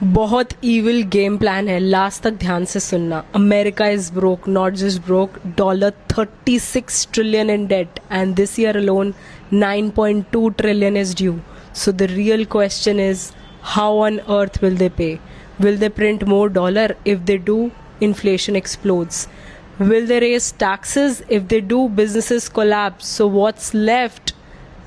बहुत evil game plan है, last तक ध्यान से सुनना. America is broke, not just broke, $36 trillion in debt, and this year alone 9.2 trillion is due. So the real question is, how on earth will they pay? Will they print more dollar? If they do, inflation explodes. Will they raise taxes? If they do, businesses collapse. So what's left?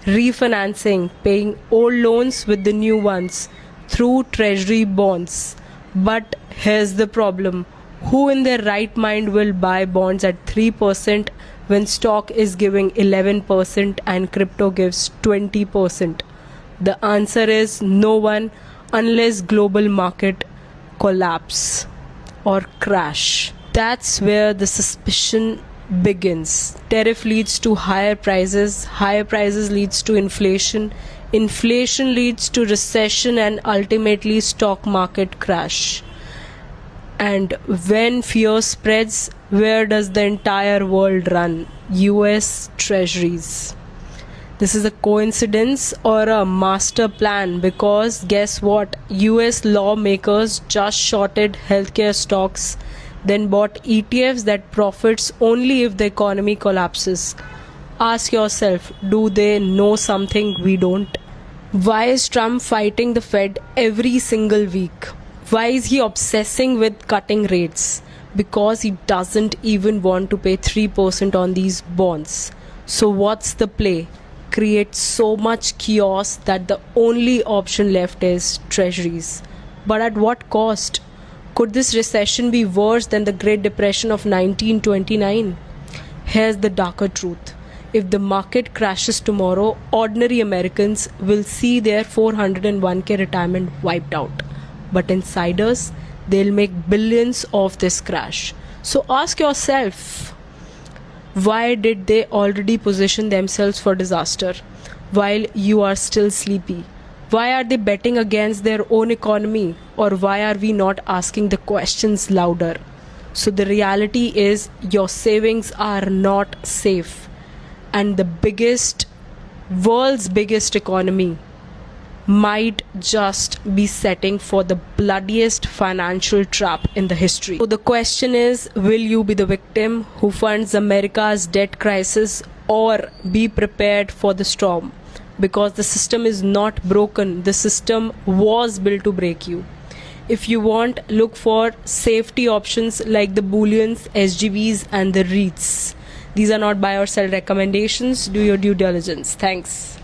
Refinancing, paying old loans with the new ones through treasury bonds. But here's the problem: who in their right mind will buy bonds at 3% when stock is giving 11% and crypto gives 20%? The answer is no one, unless global market collapse or crash. That's where the suspicion begins. Tariff leads to higher prices leads to inflation leads to recession, and ultimately stock market crash. And when fear spreads, where does the entire world run? US Treasuries. This is a coincidence or a master plan? Because guess what? US lawmakers just shorted healthcare stocks, then bought ETFs that profits only if the economy collapses. Ask yourself, do they know something we don't? Why is Trump fighting the Fed every single week? Why is he obsessing with cutting rates? Because he doesn't even want to pay 3% on these bonds. So what's the play? Create so much chaos that the only option left is treasuries. But at what cost? Could this recession be worse than the Great Depression of 1929? Here's the darker truth. If the market crashes tomorrow, ordinary Americans will see their 401k retirement wiped out. But insiders, they'll make billions off this crash. So ask yourself, why did they already position themselves for disaster while you are still sleepy? Why are they betting against their own economy? Or why are we not asking the questions louder? So the reality is, your savings are not safe. And the world's biggest economy might just be setting for the bloodiest financial trap in the history. So the question is, will you be the victim who funds America's debt crisis, or be prepared for the storm? Because the system is not broken. The system was built to break you. If you want, look for safety options like the bullions, SGBs and the REITs. These are not buy or sell recommendations. Do your due diligence. Thanks.